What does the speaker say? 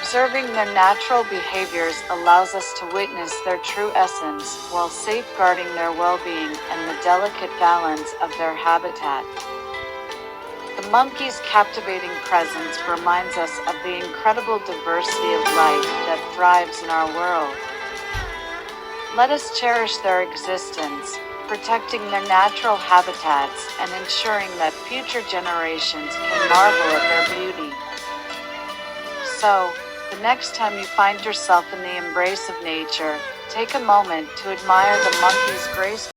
Observing their natural behaviors allows us to witness their true essence while safeguarding their well-being and the delicate balance of their habitat. The monkey's captivating presence reminds us of the incredible diversity of life that thrives in our world. Let us cherish their existence, protecting their natural habitats and ensuring that future generations can marvel at their beauty. So, the next time you find yourself in the embrace of nature, take a moment to admire the monkey's graceful